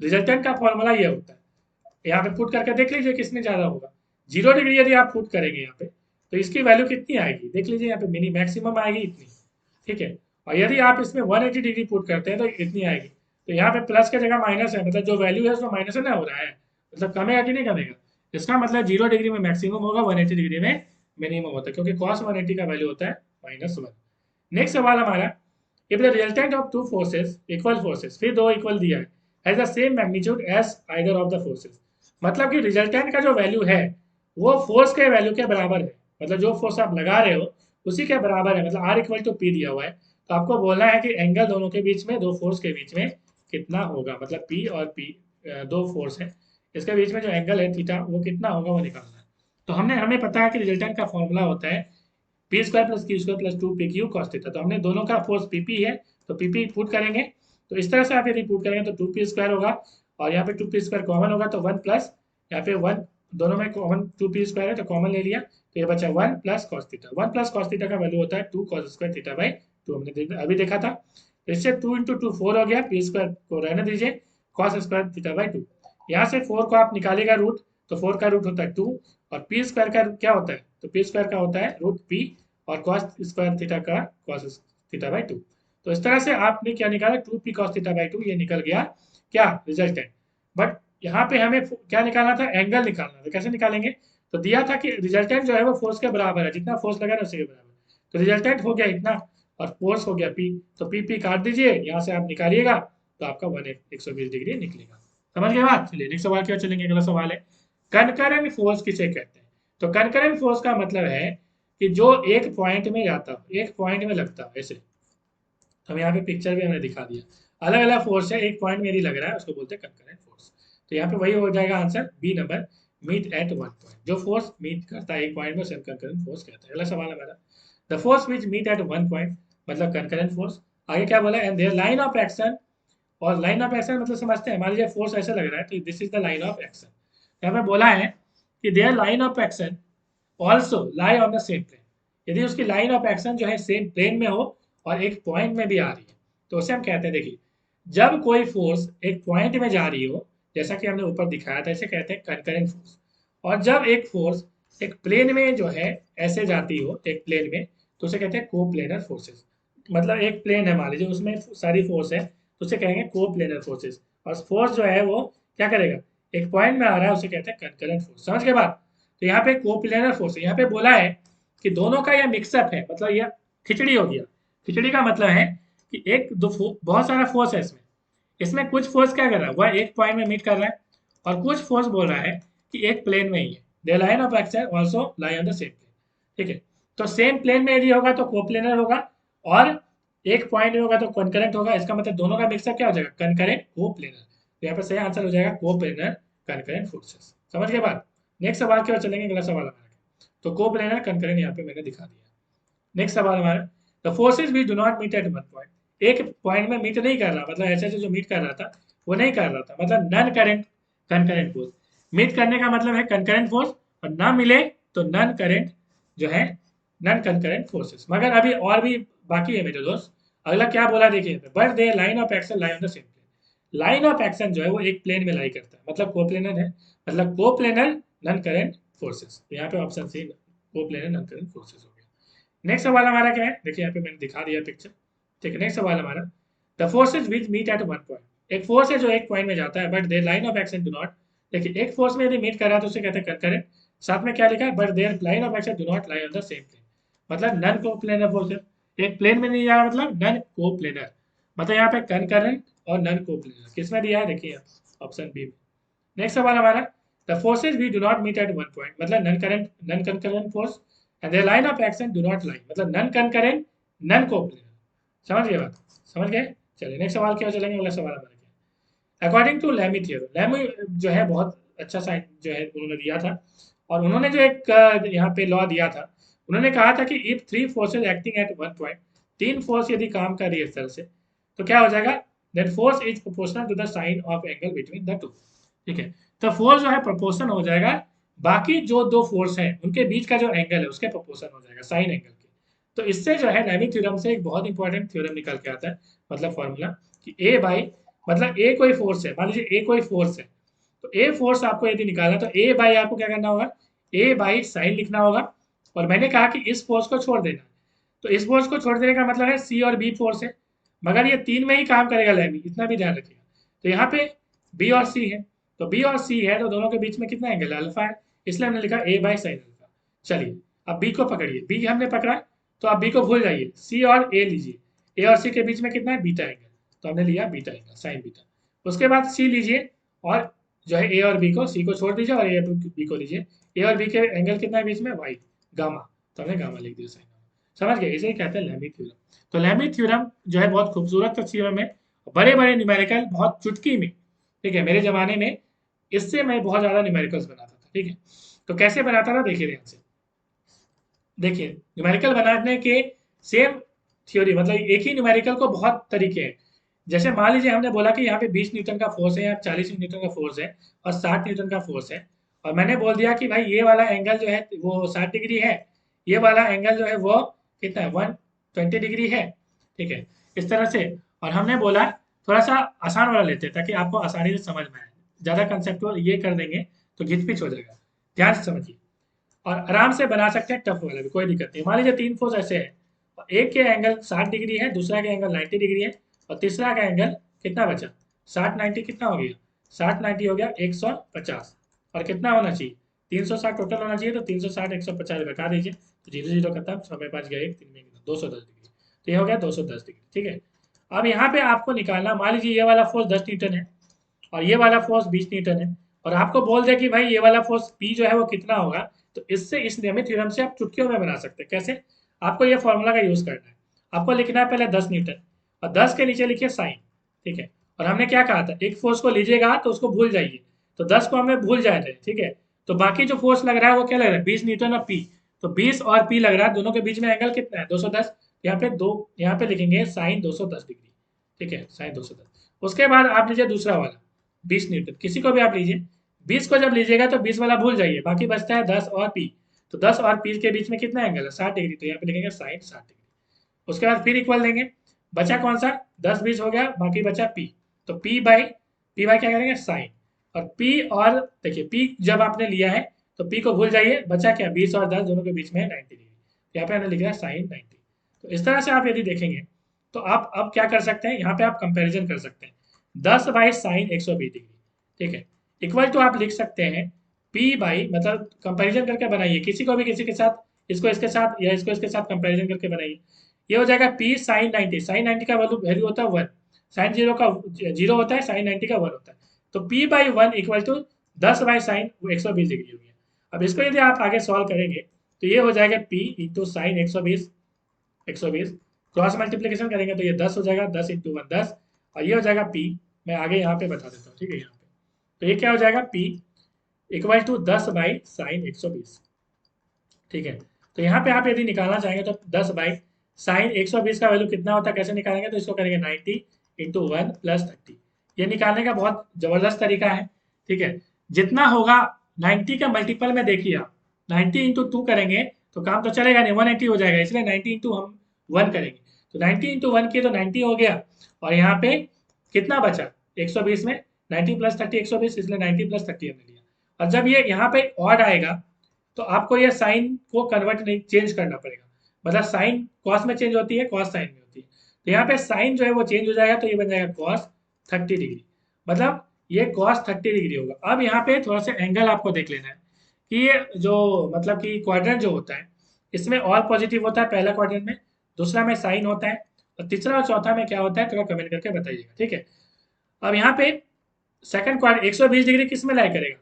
रिजल्टेंट का फॉर्मूला ये होता है, यहाँ पे पुट करके देख लीजिए किसमें ज्यादा होगा। 0 डिग्री यदि आप पुट करेंगे यहाँ पे तो इसकी वैल्यू कितनी आएगी, देख लीजिए यहाँ पे मिनी मैक्सिमम आएगी इतनी, ठीक है। और यदि आप इसमें 180 डिग्री पुट करते हैं तो इतनी आएगी। तो यहाँ पे प्लस की जगह माइनस है, मतलब जो वैल्यू है उसमें माइनस ना हो रहा है, मतलब कमेगा कि नहीं कमेगा। इसका मतलब 0 डिग्री में मैक्सिमम होगा, 180 डिग्री में मिनिमम होता है, क्योंकि कॉस 180 का वैल्यू होता है -1। नेक्स्ट सवाल हमारा, if the resultant of two forces equal forces, फिर दो इक्वल दिया है, has the same magnitude as either of the forces, मतलब कि रिजल्टेंट का जो वैल्यू है वो फोर्स के वैल्यू के बराबर है, मतलब जो फोर्स आप लगा रहे हो उसी के बराबर है, मतलब आर इक्वल टू पी दिया हुआ है। तो आपको बोलना है कि एंगल दोनों के बीच में, दो फोर्स के बीच में कितना होगा, मतलब पी और पी दो फोर्स है, इसके बीच में जो एंगल है थीटा वो कितना होगा वो निकालना है। तो हमें पता है कि रिजल्टेंट का फॉर्मूला होता है P square plus Q square plus two P Q cos theta. तो हमने दोनों का फोर्स पीपी है तो पीपी पुट करेंगे, तो इस तरह से आप यदि पुट करेंगे तो टू पी स्क्वायर होगा, और यहाँ पे टू पी स्क्वायर कॉमन होगा तो वन प्लस, यहाँ पे वन दोनों में कॉमन टू पी स्क्वायर है तो कॉमन ले लिया, तो ये बचा one plus cos theta. One plus cos theta का वैल्यू होता है two cos square theta by two, हमने अभी देखा था। तो इससे टू इंटू टू फोर हो गया, पी स्क्वायर को रहने दीजिए, cos square theta by to. यहाँ से फोर को आप निकालेगा रूट, तो फोर का रूट होता है टू, और पी स्क्वायर का क्या होता है, तो पी स्क्वायर का होता है रूट पी, और कॉस स्क्वायर थीटा का कॉस थीटा बाई टू। तो इस तरह से आपने क्या निकाला, two P cos theta by two, ये निकल गया क्या, रिजल्टेंट। बट यहाँ पे हमें क्या निकालना था, एंगल निकालना था। कैसे निकालेंगे, तो दिया था कि रिजल्टेंट जो है वो फोर्स के बराबर है, जितना फोर्स लगा ना उसी के बराबर, तो रिजल्टेंट हो गया इतना, और फोर्स हो गया P, तो पी काट दीजिए, यहाँ से आप निकालिएगा तो आपका 120 डिग्री निकलेगा। समझ गए बात? चलिए नेक्स्ट सवाल क्या चलेंगे। अगला सवाल है कनकरेंट फोर्स किसे कहते हैं। तो कनकरेंट फोर्स का मतलब है कि जो एक पॉइंट में जाता हो, एक पॉइंट में लगता हो। ऐसे हम यहाँ पे पिक्चर भी हमने दिखा दिया, अलग अलग फोर्स है, एक पॉइंट में यदि लग रहा है उसको बोलते हैं कनकरेंट फोर्स। तो यहाँ पे वही हो जाएगा answer B number, meet at one point. जो फोर्स मीट करता है एक पॉइंट में उसे कनकरेंट फोर्स कहते हैं। अगला सवाल हमारा the force which meet at one point मतलब कनकरेंट फोर्स। आगे क्या बोला, and their line of action. और लाइन ऑफ एक्शन मतलब समझते हैं, मान लीजिए फोर्स ऐसे लग रहा है तो this is the line of action. यहाँ पे बोला है कि their line of action also lie on the same plane. यदि उसकी लाइन ऑफ एक्शन जो है सेम प्लेन में हो और एक पॉइंट में भी आ रही है तो उसे हम कहते हैं, देखिए जब कोई फोर्स एक पॉइंट में जा रही हो, जैसा कि हमने ऊपर दिखाया था, इसे कहते हैं कंकरेंट फोर्स। और जब एक फोर्स एक प्लेन में जो है ऐसे जाती हो एक प्लेन में, तो उसे कहते हैं को प्लेनर फोर्सेस। मतलब एक प्लेन है मान लीजिए, उसमें सारी फोर्स है, तो उसे कहेंगे को प्लेनर फोर्सेस। और फोर्स जो है वो क्या करेगा, एक पॉइंट में आ रहा है, उसे कहते हैं कंकरेंट फोर्स। समझ के बाद, तो यहाँ पे कोप्लेनर फोर्स है, यहाँ पे बोला है कि दोनों का यह मिक्सअप है, मतलब यह खिचड़ी हो गया। खिचड़ी का मतलब है कि एक दो बहुत सारा फोर्स है इसमें। इसमें कुछ फोर्स क्या कर रहा है, वह एक पॉइंट में मीट कर रहा है, और कुछ फोर्स बोल रहा है कि एक प्लेन में ही है। The line of action also lie on the same plane. ठीक है, तो सेम प्लेन में यदि होगा तो कोप्लेनर होगा, और एक पॉइंट में होगा तो कॉन्करेंट होगा। इसका मतलब दोनों का मिक्सअप क्या हो जाएगा, कनकरेंट कोप्लेनर। तो यहाँ पर सही आंसर हो जाएगा कोप्लेनर कनकरेंट फोर्सेस। समझ के बाद नेक्स्ट सवाल की ओर चलेंगे। अगला सवाल हमारा, तो कोप्लेनर कनकरेंट यहाँ पे मैंने दिखा दिया। नेक्स्ट सवाल हमारा, the forces we do not meet at one point. एक पॉइंट में मीट नहीं कर रहा, मतलब ऐसे ऐसे जो मीट कर रहा था वो नहीं कर रहा था, मतलब non current concurrent force. Meet करने का मतलब है कनकरेंट फोर्स, और ना मिले तो नन करेंट जो है नन कनकरेंट फोर्सेस। मगर अभी और भी बाकी है मेरे दोस्त। अगला क्या बोला देखिए, but they line of action lie on the same plane. Line of action जो है वो एक प्लेन में लाई करता है, मतलब कोप्लेनर है, मतलब कोप्लेनर नन करेंट फोर्सेस। तो यहाँ पे option C coplanar non concurrent forces हो गया। नेक्स्ट सवाल हमारा क्या है, देखिए यहाँ पे मैंने दिखा दिया पिक्चर। ठीक है, नेक्स्ट सवाल हमारा, the forces which meet at one point. एक फोर्स है जो एक पॉइंट में जाता है, but their line of action do not. देखिए एक फोर्स में यदि मीट कर रहा है तो उसे कहते हैं कंकरेंट। साथ में क्या लिखा है, but their line of action do not lie on the same plane, मतलब नन को प्लेनर फोर्सेज। एक प्लेन में नहीं जा रहा मतलब नन को प्लेनर, मतलब यहाँ पे कंकरेंट और नन को प्लेनर किसमें दिया है, देखिए ऑप्शन बी में। नेक्स्ट सवाल हमारा, the forces we do not meet at one point मतलब non concurrent force, and their line of action do not lie मतलब नन कंकरेंट नन कोप्लेनर। समझ गए बात, समझ गए। चलिए नेक्स्ट सवाल क्या चलेंगे। अगला सवाल हमारा क्या, according to Lami theorem. Lami जो है बहुत अच्छा साइन जो है उन्होंने दिया था, और उन्होंने जो एक यहाँ पे लॉ दिया था, उन्होंने कहा था कि if three forces acting at one point, तीन फोर्स यदि काम कर रही है इस तरह से, तो क्या हो जाएगा, that force is proportional to the sine of angle between the two. ठीक है, तो फोर्स जो है प्रोपोर्शन हो जाएगा बाकी जो दो फोर्स हैं उनके बीच का जो एंगल है उसके प्रोपोर्शन हो जाएगा साइन एंगल के। तो इससे जो है लैमी थ्योरम से एक बहुत इंपॉर्टेंट थ्योरम निकल के आता है, मतलब फॉर्मूला, कि ए बाई मतलब ए कोई फोर्स है, मान लीजिए ए कोई फोर्स है, तो ए फोर्स आपको यदि निकालना तो ए बाई आपको क्या करना होगा, ए बाई साइन लिखना होगा। और मैंने कहा कि इस फोर्स को छोड़ देना, तो इस फोर्स को छोड़ देने का मतलब है सी और बी फोर्स है, मगर ये तीन में ही काम करेगा लैमी, इतना भी ध्यान रखिएगा। तो यहाँ पे बी और सी है, तो बी और सी है तो दोनों के बीच में कितना एंगल है, अल्फा है, इसलिए हमने लिखा ए बाई साइन अल्फा। चलिए अब बी को पकड़िए, बी हमने पकड़ा, तो आप बी को भूल जाइए, सी और ए लीजिए, ए और सी के बीच में कितना है, बीटा एंगल, तो हमने लिया बीटा एंगल साइन बीटा। उसके बाद सी लीजिए, और जो है ए और बी को, सी को छोड़ दीजिए और ए बी को लीजिए, ए और बी के एंगल कितना है बीच में, वाई, गामा, तो हमने गामा लिख दिया साइन। समझ गए, इसे ही कहते हैं लैमी थ्योरम। तो लैमी थ्योरम जो है बहुत खूबसूरत थ्योरम है, बड़े बड़े न्यूमेरिकल बहुत चुटकी में। ठीक है, मेरे जमाने में इससे मैं बहुत ज्यादा न्यूमेरिकल्स बनाता था। ठीक है, तो कैसे बनाता था देखिए ध्यान से, देखिए न्यूमेरिकल बनाने के सेम थ्योरी, मतलब एक ही न्यूमेरिकल को बहुत तरीके हैं। जैसे मान लीजिए हमने बोला कि यहाँ पे 20 न्यूटन का फोर्स है या 40 न्यूटन का फोर्स है और 60 न्यूटन का फोर्स है, और मैंने बोल दिया कि भाई ये वाला एंगल जो है वो 60 डिग्री है, ये वाला एंगल जो है वो कितना है 120 डिग्री है। ठीक है, इस तरह से। और हमने बोला थोड़ा सा आसान वाला लेते हैं ताकि आपको आसानी से समझ में आए, ज़्यादा कंसेप्ट ये कर देंगे तो घिच पिच हो जाएगा। ध्यान से समझिए, और आराम से बना सकते हैं टफ वाला भी, कोई दिक्कत नहीं। मान लीजिए तीन फोर्स ऐसे है, और एक के एंगल 60 डिग्री है, दूसरा का एंगल 90 डिग्री है, और तीसरा का एंगल कितना बचा, 60 90 कितना हो गया, 60 90 हो गया 150, और कितना होना चाहिए 360 टोटल होना चाहिए, तो 360 150 घटा दीजिए, तो जीरो जीरो खत्म, समय 5 गया 1 3 में 210 डिग्री। तो ये हो गया 210 डिग्री। ठीक है, अब यहाँ पे आपको निकालना, मान लीजिए ये वाला फोर्स 10 न्यूटन है और ये वाला फोर्स 20 न्यूटन है, और आपको बोल दे कि भाई ये वाला फोर्स P जो है वो कितना होगा, तो इससे इस नियमित थ्योरम से आप चुटकियों में बना सकते हैं। कैसे? आपको ये फॉर्मूला का यूज करना है। आपको लिखना है पहले 10 न्यूटन और 10 के नीचे लिखिए साइन। ठीक है, और हमने क्या कहा था, एक फोर्स को लीजिएगा तो उसको भूल जाइए, तो 10 को हमें भूल जाए थे। ठीक है, तो बाकी जो फोर्स लग रहा है वो क्या लग रहा है, 20 न्यूटन और P। तो 20 और P लग रहा है, दोनों के बीच में एंगल कितना है, 210। यहाँ पे दो, यहाँ पे लिखेंगे साइन 210 डिग्री। ठीक है, साइन 210। उसके बाद आप लीजिए दूसरा वाला 20 न्यूटन, किसी को भी आप लीजिए। 20 को जब लीजिएगा तो 20 वाला भूल जाइए, बाकी बचता है 10 और P। तो 10 और P के बीच में कितना एंगल है, 60 डिग्री, तो यहाँ पे लिखेंगे साइन 60 डिग्री। उसके बाद फिर इक्वल देंगे, बचा कौन सा, 10 20 हो गया, बाकी बचा P। तो P बाई क्या करेंगे, साइन। और P, और देखिए P जब आपने लिया है तो P को भूल जाइए, बचा क्या, 20 और 10 दोनों के बीच में है 90 डिग्री। यहाँ पे हमने लिखा है साइन 90। तो इस तरह से आप यदि देखेंगे तो आप अब क्या कर सकते हैं, यहाँ पे आप कंपैरिजन कर सकते हैं, 10 बाई साइन 120 डिग्री। ठीक है, इक्वल टू आप लिख सकते हैं P बाई, मतलब कंपैरिजन करके बनाइए, किसी को भी किसी के साथ, इसको इसके साथ या इसको इसके साथ कंपैरिजन करके बनाइए। ये हो जाएगा P साइन 90। साइन 90 का वैल्यू होता है 1, साइन 0 का 0 होता है, साइन 90 का 1 होता है। तो P by 1 equal to 10 by sine 120 degree हो गया। अब इसको यदि आप आगे सॉल्व करेंगे तो ये हो जाएगा P into sine 120 cross multiplication करेंगे तो ये 10 हो जाएगा, 10 इंटू 1 10, और ये हो जाएगा P। मैं आगे यहाँ पे बता देता हूँ। ठीक है, यहाँ पे तो ये क्या हो जाएगा, P equal to 10 by sine 120। ठीक है, तो यहाँ पे आप यदि निकालना चाहेंगे तो 10 बाई साइन 120 का वैल्यू कितना होता है, कैसे निकालेंगे, तो इसको करेंगे 90 इंटू 1 प्लस 30। ये निकालने का बहुत जबरदस्त तरीका है। ठीक है, जितना होगा 90 का मल्टीपल में देखिए आप, 90 इंटू 2 करेंगे तो काम तो चलेगा नहीं, 180 हो जाएगा, इसलिए 90 इंटू हम 1 करेंगे। तो 90 इंटू 1 किए तो 90 हो गया, और यहाँ पे कितना बचा 120 में, 90 प्लस 30 120, इसलिए 90 प्लस 30 हमने लिया। और जब ये यहाँ पे ऑड आएगा तो आपको ये साइन को कन्वर्ट नहीं, चेंज करना पड़ेगा। मतलब साइन कॉस में चेंज होती है, कॉस साइन में होती है, तो यहाँ पे साइन जो है वो चेंज हो जाएगा, तो ये बन जाएगा कॉस 30 डिग्री। मतलब ये कॉस 30 डिग्री होगा। अब यहाँ पे थोड़ा सा एंगल आपको देख लेना है कि ये जो, मतलब कि क्वाड्रेंट जो होता है, इसमें ऑल पॉजिटिव होता है पहला क्वाड्रेंट में, दूसरा में साइन होता है, और तीसरा और चौथा में क्या होता है, थोड़ा कमेंट करके बताइएगा। ठीक है, अब यहाँ पे सेकंड क्वाड्रेंट 120 डिग्री किस में लाई करेगा,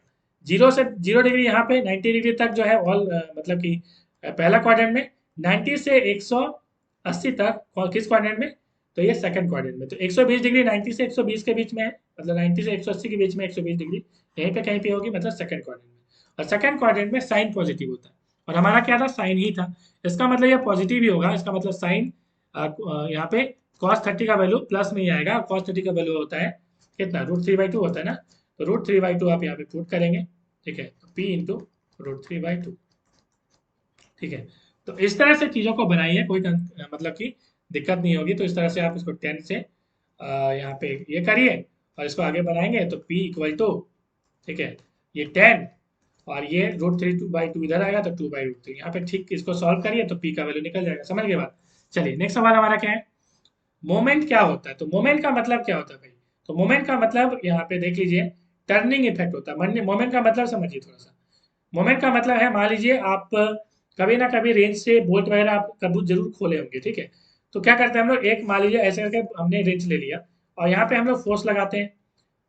0 से 0 डिग्री, यहाँ पे 90 डिग्री तक जो है ऑल, मतलब कि पहला क्वाड्रेंट में, 90 से 180 तक किस क्वाड्रेंट में, तो ये सेकंड क्वाड्रेंट में। तो 120 डिग्री 90 से 120 के बीच में है, मतलब 90 से 180 के बीच में 120 डिग्री यहीं पे कहीं पे होगी, मतलब सेकंड क्वाड्रेंट में। और सेकंड क्वाड्रेंट में साइन पॉजिटिव होता है, और हमारा क्या था, साइन ही था, इसका मतलब ये पॉजिटिव ही होगा, इसका मतलब साइन यहाँ पे cos 30 का वैल्यू प्लस में ही आएगा। cos 30 का वैल्यू होता है कितना, √3/2 होता है ना, तो √3/2 आप यहाँ पे पुट करेंगे। ठीक है, तो P इंटू √3/2। ठीक है, तो इस तरह से चीज़ों को बनाइए, कोई मतलब कि दिक्कत नहीं होगी। तो इस तरह से आप इसको 10 से यहाँ पे ये करिए, और इसको आगे बनाएंगे तो P इक्वल टू, ठीक है, ये 10, और ये √3/2 इधर आएगा तो 2/√3 यहाँ पे। ठीक, इसको सॉल्व करिए तो P का वैल्यू निकल जाएगा। समझ गए बात? चलिए नेक्स्ट सवाल हमारा क्या है, मोमेंट क्या होता है। तो मोमेंट का मतलब क्या होता है भाई, तो मोमेंट का मतलब यहाँ पे देख लीजिए, टर्निंग इफेक्ट होता है। मोमेंट का मतलब समझिए थोड़ा सा। मोमेंट का मतलब है, मान लीजिए आप कभी ना कभी रेंज से बोल्ट वगैरह आप कभी जरूर खोले होंगे। ठीक है, तो क्या करते हैं हम लोग, एक मान लीजिए ऐसे करके हमने रेंज ले लिया, और यहाँ पे हम लोग फोर्स लगाते हैं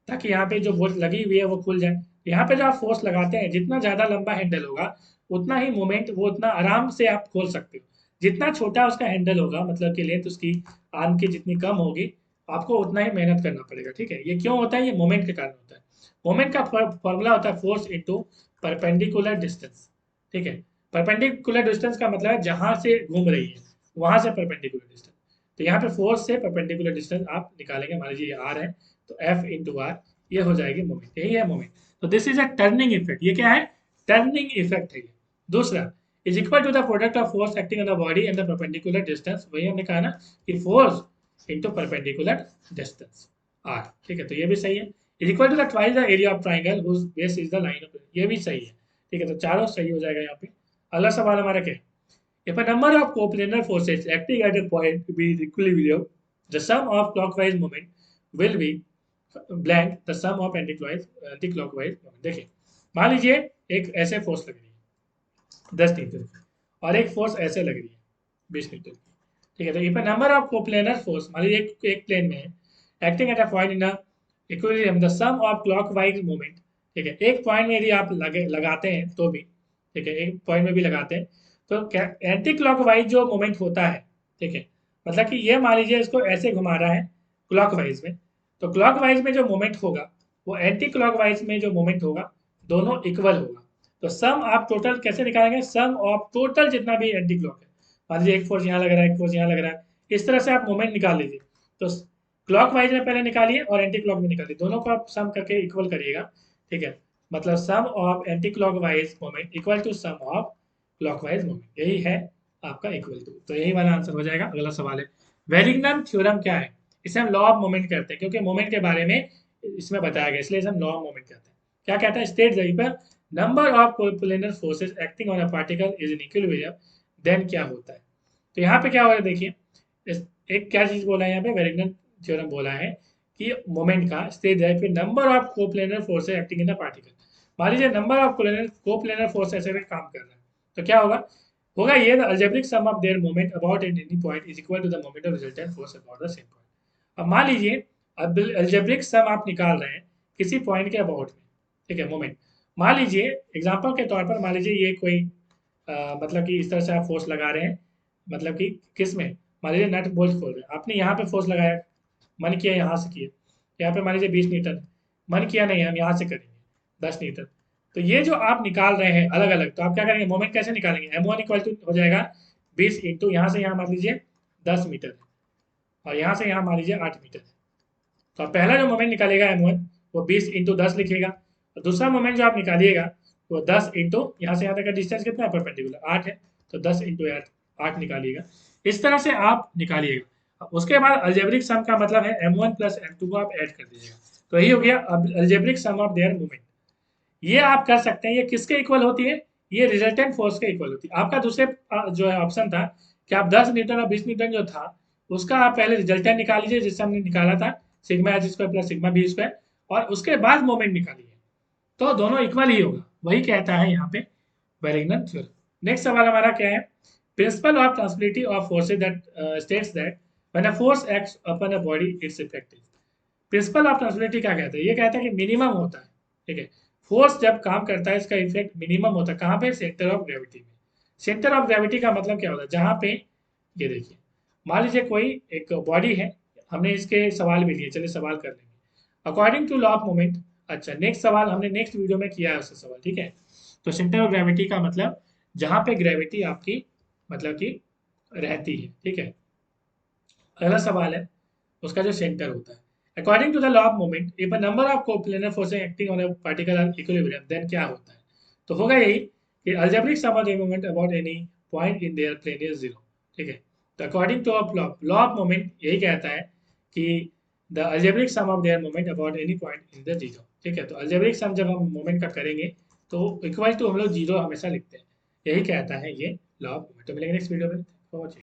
ताकि यहाँ पे जो बोल्ट लगी हुई है वो खुल जाए। यहाँ पे जो आप फोर्स लगाते हैं, जितना ज्यादा लंबा हैंडल होगा उतना ही मोमेंट, वो उतना आराम से आप खोल सकते हो। जितना छोटा उसका हैंडल होगा, मतलब कि लेंथ उसकी आर्म की जितनी कम होगी, आपको उतना ही मेहनत करना पड़ेगा। ठीक है, ये क्यों होता है, ये मोमेंट के कारण होता है। मोमेंट का फॉर्मूला होता है फोर्स इंटू परपेंडिकुलर डिस्टेंस। ठीक है, परपेंडिकुलर डिस्टेंस का मतलब है जहां से घूम रही है वहां से परपेंडिकुलर डिस्टेंस। तो यहाँ पे फोर्स से परपेंडिकुलर डिस्टेंस आप निकालेंगे, मान लीजिए ये आर है, तो एफ इंटू आर, ये हो जाएगी मोमेंट, यही है मोमेंट। तो this is a turning effect, ये क्या है, टर्निंग इफेक्ट है ये। दूसरा is equal to the product of force acting on the body and the perpendicular distance, वही हमने कहा ना कि force into perpendicular distance are. ठीक है, तो ये भी सही है। Is equal to the twice the area of triangle whose base is the line of, ये भी सही है। ठीक है, तो चारों सही हो जाएगा यहाँ पे। अगला सवाल हमारा क्या है, if a number of coplanar forces acting at a point be in equilibrium, the sum of clockwise moment will be blank the sum of anti-clockwise moment। देखिए, मान लीजिए एक ऐसे फोर्स लग रही है 10 न्यूटन की, और एक फोर्स ऐसे लग रही है 20 न्यूटन की। ठीक है। तो if number of coplanar force, मान लीजिए एक प्लेन में है, acting at a point in equilibrium, the sum of clockwise movement, ठीक है, एक पॉइंट में यदि आप लगाते हैं तो भी, ठीक है, एक पॉइंट में भी लगाते हैं तो एंटी क्लॉकवाइज जो मूवमेंट होता है, ठीक है, मतलब कि ये मान लीजिए इसको ऐसे घुमा रहा है क्लॉकवाइज में, तो क्लॉकवाइज में जो मूवमेंट होगा वो एंटी क्लॉकवाइज में जो मूवमेंट होगा दोनों इक्वल होगा। तो सम आप टोटल कैसे निकालेंगे, सम ऑफ टोटल जितना भी एंटी क्लॉक है, मान लीजिए एक फोर्स यहाँ लग रहा है, एक फोर्स यहाँ लग रहा है, इस तरह से आप मोमेंट निकाल लीजिए। तो क्लॉक वाइज में पहले निकालिए और एंटी क्लॉक में निकालिए, दोनों को आप सम करके इक्वल करिएगा, ठीक है। मतलब sum of anti clock wise moment equal to sum of clock wise moment, यही है आपका इक्वल टू। तो यही वाला आंसर हो जाएगा। अगला सवाल है, वेरिंगटन थ्योरम क्या है? इसे हम लॉ ऑफ मोमेंट कहते हैं, क्योंकि मोमेंट के बारे में इसमें बताया गया, इसलिए इसे हम लॉ ऑफ मोमेंट कहते हैं। क्या कहता है, स्टेट द पर number of coplanar forces acting on a particle is in equilibrium, then क्या होता है? तो यहाँ पे क्या हो रहा है देखिए, एक क्या चीज बोला है यहाँ पे, वेरिंगटन थ्योरम बोला है कि मोमेंट का स्टेज है फिर number of coplanar forces acting in the particle. मान लीजिए नंबर ऑफ कोप्लेनर फोर्स ऐसे में काम कर रहा है, तो क्या होगा, होगा ये, the algebraic sum of their moment about at any point is equal to the moment of resultant force about the same point. अब मान लीजिए, अब अलजेब्रिक सम आप निकाल रहे हैं किसी पॉइंट के अबाउट में, ठीक है, मोमेंट। मान लीजिए एग्जांपल के तौर पर, मान लीजिए ये कोई मतलब कि इस तरह से आप फोर्स लगा रहे हैं, मतलब कि किस में, मान लीजिए नट बोल्ट खोल रहे हैं, आपने यहाँ पे फोर्स लगाया, मन किया यहाँ से किया, यहाँ पे मान लीजिए 20 न्यूटन, मन किया नहीं हम यहाँ से करेंगे 10 न्यूटन। तो ये जो आप निकाल रहे हैं अलग अलग, तो आप क्या करेंगे, मोमेंट कैसे निकालेंगे, M1 इक्वल टू हो जाएगा 20 इंटू यहाँ से यहाँ मान लीजिए 10 मीटर, और यहाँ से यहाँ मान लीजिए 8 मीटर। तो आप पहला जो मोमेंट निकालेगा M1 वो 20 इंटू 10 लिखिएगा, और दूसरा मोमेंट जो आप निकालिएगा वो 10 इंटू यहाँ से यहाँ तक का डिस्टेंस कितना है, परपेंडिकुलर 8 है, तो 10 इंटू 8 निकालिएगा। इस तरह से आप निकालिएगा। उसके बाद अलजेब्रिक सम का मतलब है M1 प्लस M2 को आप ऐड कर दीजिएगा, तो यही हो गया अब algebraic sum of their moment. ये आप कर सकते हैं, ये किसके इक्वल होती है, ये रिजल्टेंट फोर्स के इक्वल होती है। आपका दूसरे जो है ऑप्शन था कि आप 10 न्यूटन और 20 न्यूटन जो था उसका आप पहले रिजल्टेंट निकाल लीजिए, जिससे हमने निकाला था sigma H square plus sigma B square, और उसके बाद मोमेंट निकालिए, तो दोनों इक्वल ही होगा। वही कहता है यहाँ पे वेरिंगटन थ्योरम। नेक्स्ट सवाल हमारा क्या है, principle of transmissibility of forces that states that when a force acts upon a body its effective. Principle of transmissibility क्या कहता है, ये कहता है कि मिनिमम होता है, ठीक है, फोर्स जब काम करता है इसका इफेक्ट मिनिमम होता है, कहाँ पे, सेंटर ऑफ ग्रेविटी में। सेंटर ऑफ ग्रेविटी का मतलब क्या होता है, जहाँ पे, ये देखिए, मान लीजिए कोई एक बॉडी है, हमने इसके सवाल भी लिए, चलिए सवाल कर लेंगे according to law of moment. अच्छा, नेक्स्ट सवाल हमने नेक्स्ट वीडियो में किया है उसका सवाल, ठीक है। तो सेंटर ऑफ ग्रेविटी का मतलब जहाँ पे ग्रेविटी आपकी मतलब कि रहती है, ठीक है। अगला सवाल है उसका जो सेंटर होता है, according to the law of moment if a number of coplanar forces acting on a particle equilibrium then क्या होता है? तो होगा यही कि algebraic sum of the moment about any point in their plane is zero, ठीक है। तो according to law of moment यही कहता है कि the algebraic sum of their moment about any point in the zero, ठीक है। तो अलजेब्रिक सम जब हम मोमेंट का करेंगे तो इक्वल टू हम लोग जीरो हमेशा लिखते हैं, यही कहता है ये लॉ ऑफ मोमेंट। तो मिलेंगे नेक्स्ट वीडियो में।